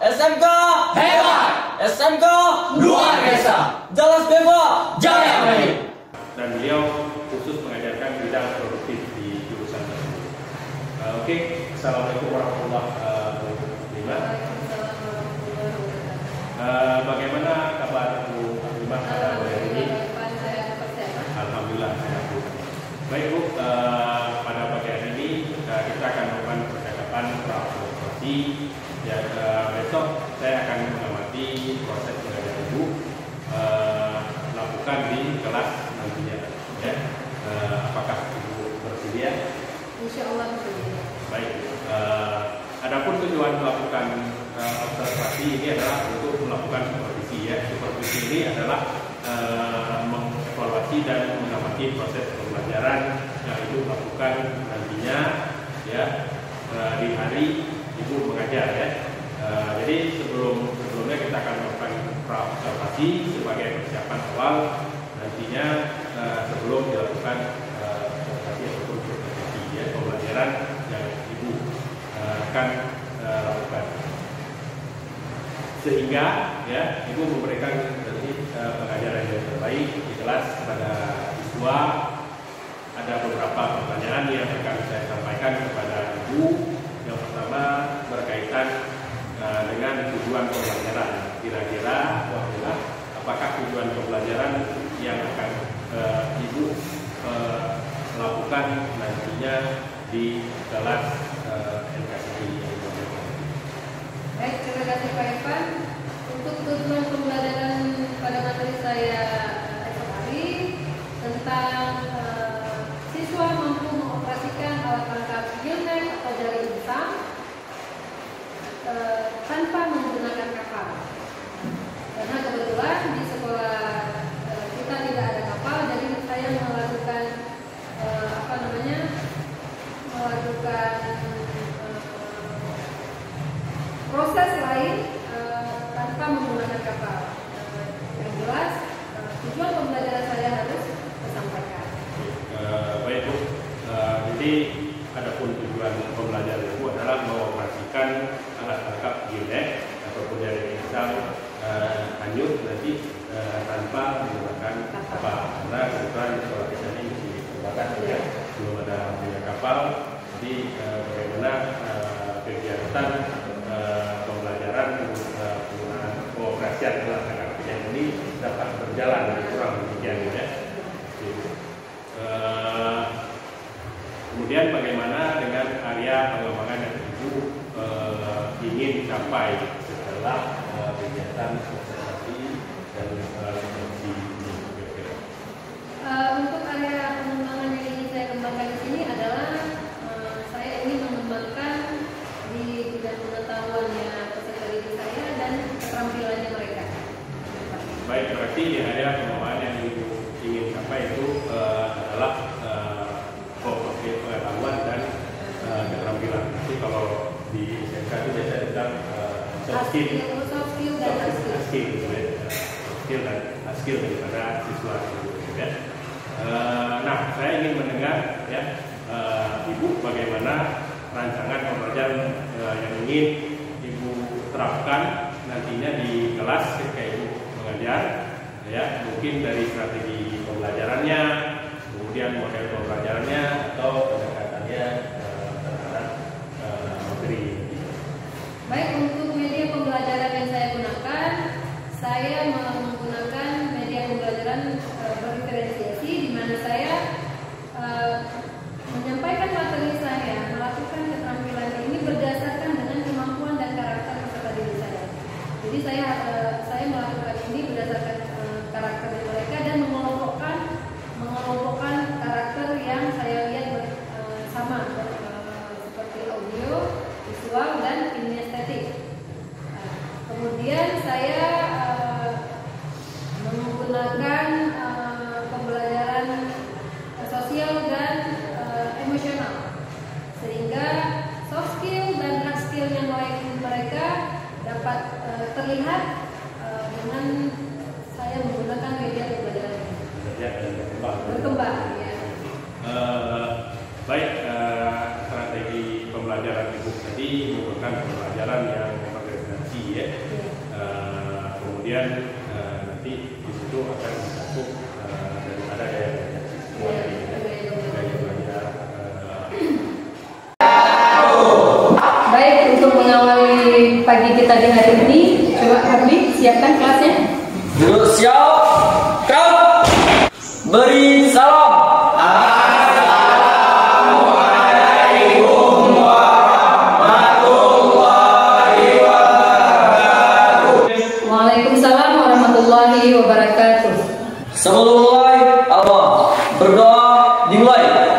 SMK hebat, SMK luar biasa, jelas bebas jaya baik. Dan beliau khusus mengajarkan bidang produktif di jurusan tersebut. Oke, Assalamualaikum warahmatullahi wabarakatuh. Bagaimana kabar Bu Abimah pada hari ini? Alhamdulillah sehat Bu. Baik Bu, pada pagi hari ini kita akan melakukan percakapan pra-observasi. Ya, besok saya akan mengamati proses pengajaran Ibu lakukan di kelas nantinya. Ya, apakah Ibu bersedia? Insya Allah bersedia. Baik. Adapun tujuan melakukan observasi ini adalah untuk melakukan supervisi. Ya, supervisi ini adalah mengevaluasi dan mengamati proses pembelajaran yang Ibu lakukan nantinya. Ya, di hari Ibu mengajar. Ya. Jadi sebelumnya kita akan melakukan pra-observasi sebagai persiapan awal nantinya sebelum dilakukan observasi ataupun supervisi, ya, pembelajaran yang Ibu akan lakukan, sehingga ya Ibu memberikan pengajaran yang terbaik di kelas kepada siswa. Ada beberapa pertanyaan yang akan saya sampaikan kepada Ibu. Yang pertama berkaitan dengan tujuan pembelajaran. Kira-kira apakah tujuan pembelajaran yang akan Ibu lakukan nantinya di kelas LKSI? Baik, terima kasih Pak Irfan. Untuk tujuan pembelajaran pada materi saya esok hari tentang siswa mampu mengoperasikan alat tangkap gilnet atau jaring insang tanpa menggunakan kapal. Karena kebetulan di sekolah kita tidak ada kapal, jadi saya melakukan proses lain tanpa menggunakan kapal. Yang jelas tujuan pembelajaran saya harus disampaikan. Baik Bu, jadi adapun tujuan pembelajaran Ibu adalah mengoperasikan alat tangkap gilnet ataupun jaring insang hanyut nanti tanpa menggunakan kapal. Karena kebetulan di sekolah kita ini masih terbatas, ya, belum ada punya kapal. Jadi bagaimana kegiatan pembelajaran penggunaan pengoperasian alat tangkap gilnet ini dapat berjalan kurang demikian, ya. Kemudian bagaimana dengan area pengembangan yang Ibu ingin capai setelah kegiatan observasi dan supervisi ini? Untuk area pengembangan yang ingin saya kembangkan di sini adalah saya ingin mengembangkan di bidang pengetahuannya peserta didik saya dan keterampilannya mereka. Baik, berarti di area pengembangan yang Ibu ingin capai itu adalah pengetahuan dan keterampilan. Jadi kalau di SMK itu biasanya bilang soft skill dan hard skill daripada siswa itu, ya. Nah, saya ingin mendengar, ya, Ibu bagaimana rancangan pembelajaran yang ingin Ibu terapkan nantinya di kelas ketika Ibu mengajar, ya, mungkin dari strategi pembelajarannya, kemudian model pembelajarannya atau pendekatannya terhadap materi. Baik, untuk media pembelajaran yang saya gunakan, saya menggunakan media pembelajaran berdiferensiasi, di mana saya menyampaikan materi saya, melakukan keterampilan ini berdasarkan dengan kemampuan dan karakter peserta didik saya. Jadi saya melakukan ini berdasarkan karakter mereka dan mengelompokkan karakter yang saya lihat sama, seperti audio, visual, dan kinestetik. Kemudian saya menggunakan pembelajaran sosial dan emosional, sehingga soft skill dan hard skill yang lain mereka dapat terlihat dengan saya menggunakan media pembelajaran ini. Berkembang, ya. Baik, strategi pembelajaran Ibu tadi merupakan pembelajaran yang bervariasi, ya, ya. Kemudian nanti di situ akan dicakup daripada daya siswa daya belajar. Baik, untuk mengawali pagi kita di hari ini, coba Ardi siapkan kelasnya. Duduk siap. Gerak. Beri salam. Assalamualaikum warahmatullahi wabarakatuh. Waalaikumsalam warahmatullahi wabarakatuh. Sebelum mulai, Allah berdoa dimulai.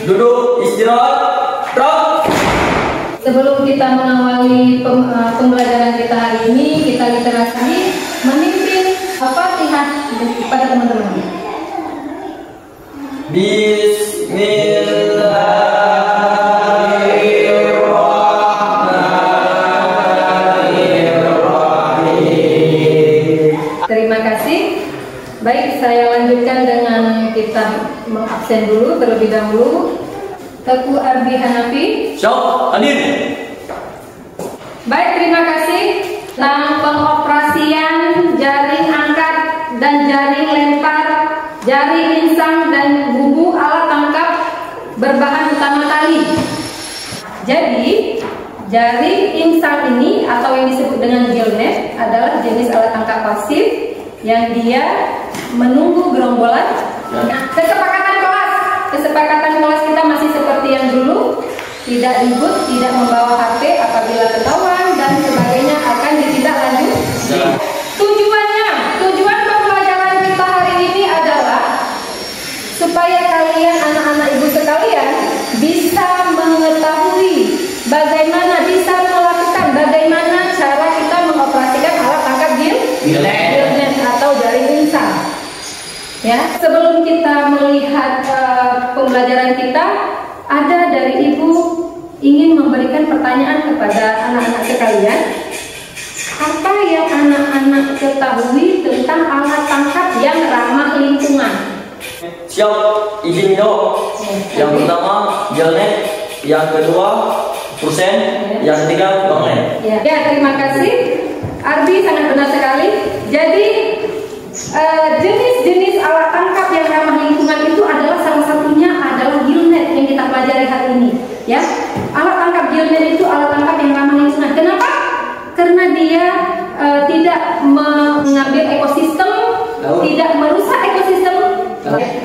Duduk, istirahat, gerak. Sebelum kita mengawali pembelajaran kita hari ini, kita literasi memimpin Al-Fatihah kepada teman-teman. Bismillahirrahmanirrahim. Terima kasih. Baik, saya lanjutkan dengan kita mengabsen dulu terlebih dahulu. Teguh Ardi Hanafi. Syok, hadir. Baik, terima kasih. Tentang pengoperasian jaring angkat dan jaring lempar, jaring insang dan bubu alat tangkap berbahan utama tali. Jadi, jaring insang ini atau yang disebut dengan gillnet adalah jenis alat tangkap pasif yang dia menunggu gerombolan. Nah, kesepakatan kelas kita masih seperti yang dulu, tidak ribut, tidak membawa HP apabila ketahuan dan sebagainya akan ditindaklanjuti. Tujuan pembelajaran kita hari ini adalah supaya kalian anak-anak ibu sekalian bisa mengetahui bagaimana cara kita mengoperasikan alat tangkap gillnet atau jaring insang. Ya, sebelum kita melihat pembelajaran kita, ada dari ibu ingin memberikan pertanyaan kepada anak-anak sekalian. Apa yang anak-anak ketahui tentang alat tangkap yang ramah lingkungan? Siap, izin dong. Yang pertama, gillnet. Yang kedua, persen. Yang ketiga, banglet. Ya, terima kasih. Ardi sangat benar sekali. Jadi jenis-jenis alat tangkap yang ramah lingkungan itu adalah salah satunya adalah gillnet yang kita pelajari hari ini. Ya, alat tangkap gillnet itu alat tangkap yang ramah lingkungan. Kenapa? Karena dia tidak mengambil ekosistem, tidak merusak ekosistem.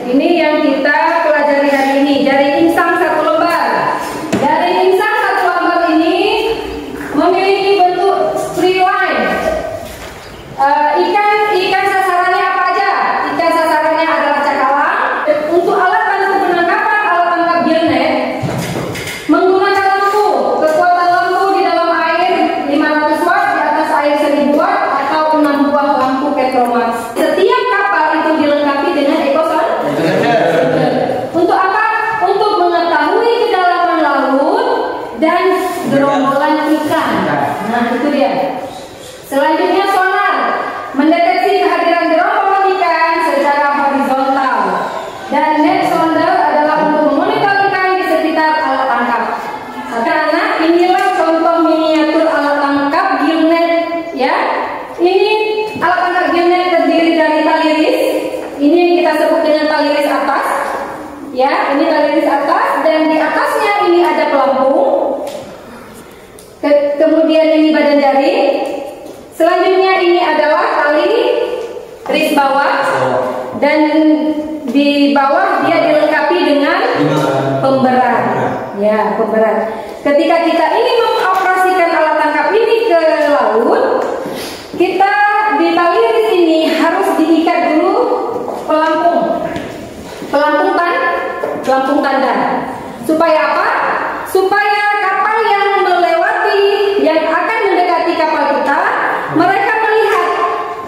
Ini yang kita pelajari hari ini. Jaring insang 1 lembar. Jaring insang 1 lembar ini memiliki bentuk straight line. Ikan sasarannya apa aja? Ikan sasarannya adalah cakalang. Untuk alat bantu penangkapan alat tangkap gillnet menggunakan lampu. Kekuatan lampu di dalam air 500 watt, di atas air 1000 watt atau 6 buah lampu petromax. Setiap kapal itu dilengkapi dengan ekosonde. Untuk apa? Untuk mengetahui kedalaman laut dan gerombolan ikan. Nah, itu dia. Selanjutnya sonar, mendeteksi kehadiran gerombolan ikan secara horizontal. Dan net sonder adalah untuk memonitor ikan di sekitar alat tangkap. Karena inilah contoh miniatur alat tangkap gillnet, ya. Ini alat tangkap gillnet terdiri dari tali rilis. Ini yang kita sebut dengan tali rilis atas. Ya, ini tali rilis atas dan di atasnya ini ada pelampung. Kemudian ini badan jaring. Selanjutnya ini adalah tali rilis bawah dan di bawah dia dilengkapi dengan pemberat. Ya, pemberat. Ketika kita ingin mengoperasikan alat tangkap ini ke laut, kita di tali rilis ini harus diikat dulu pelampung tanda. Supaya apa? Supaya kapal yang akan mendekati kapal kita, mereka melihat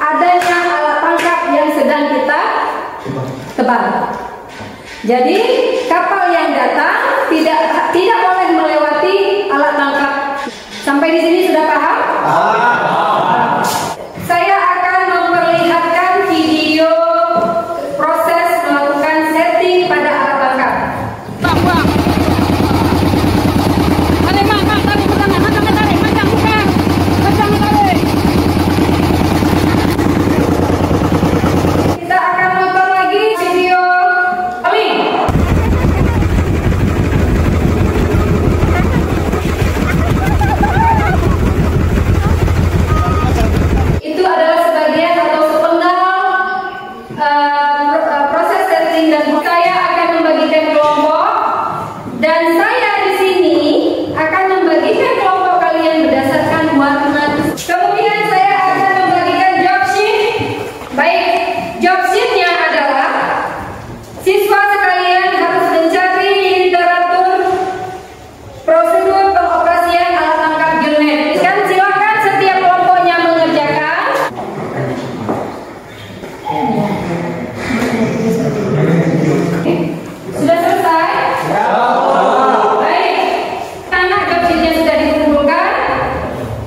adanya alat tangkap yang sedang kita tebang. Jadi kapal yang datang tidak boleh melewati alat tangkap. Sampai di sini sudah paham?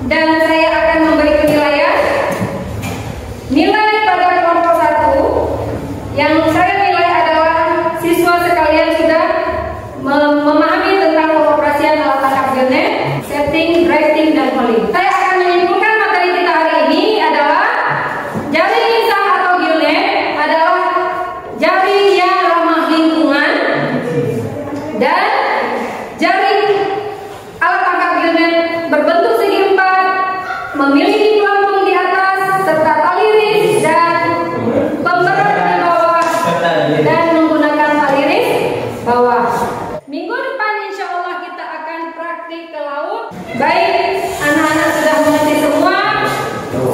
dan saya akan memberi penilaian. Nilai pada kelompok 1 yang saya nilai adalah siswa sekalian sudah memahami tentang pengoperasian alat tangkap geonet, setting, drafting, dan polling. Saya akan menyimpulkan materi kita hari ini adalah jaring insang atau geonet adalah jaring yang ramah lingkungan dan jaring alat tangkap geonet berbentuk segi empat, memiliki pelampung di atas serta tali ris dan pemberat di bawah dan menggunakan tali ris bawah. Minggu depan insya Allah kita akan praktik ke laut. Baik, anak-anak sudah mengerti semua.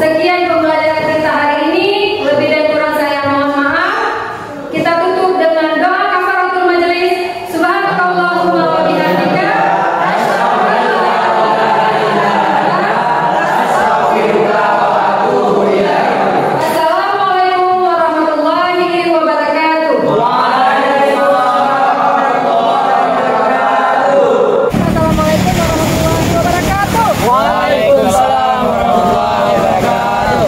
Sekian pembelajaran kita hari ini. Lebih dan kurang saya mohon maaf. Kita tutup dengan doa kafaratul majelis. Subhanakallahumma wa bihamdika. Assalamualaikum warahmatullahi wabarakatuh. Assalamualaikum warahmatullahi wabarakatuh. Waalaikumsalam warahmatullahi wabarakatuh.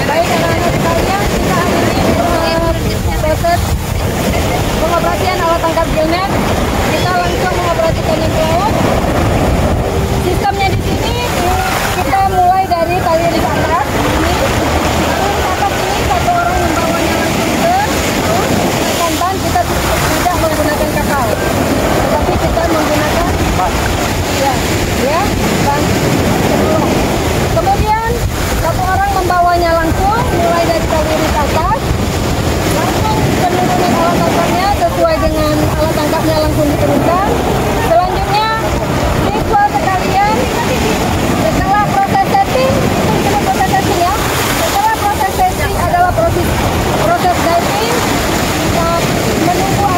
Baik anak-anak sekalian, kita hari ini proses pengoperasian alat tangkap geonet. Kita langsung mengoperasikannya ke laut. Sistemnya di sini kita mulai dari tali ris atas. Ini atas ini satu orang membawanya langsung ke kantan. Kita tidak menggunakan kapal, tetapi kita menggunakan ban sebelum. Kemudian satu orang membawanya langsung mulai dari tali ris atas, langsung penurunan alat tangkapnya sesuai dengan alat tangkapnya langsung diturunkan. Selanjutnya siswa sekalian setelah proses setting, itu proses setting ya. Setelah proses setting adalah proses diving, menunggu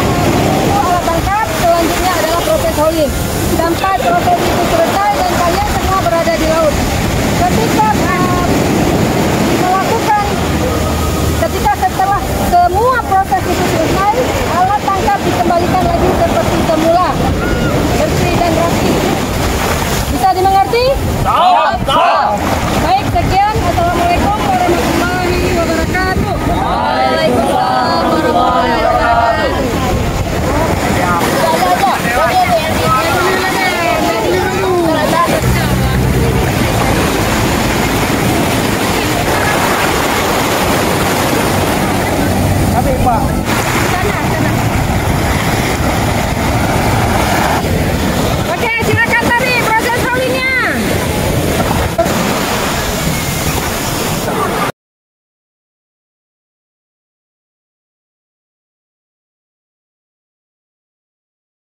alat tangkap. Selanjutnya adalah proses hauling. Sampai proses itu selesai dan kalian semua berada di laut. Ketika setelah semua proses itu selesai, alat tangkap dikembalikan lagi seperti semula, bersih dan rapi. Bisa dimengerti? Baik, sekian. Assalamualaikum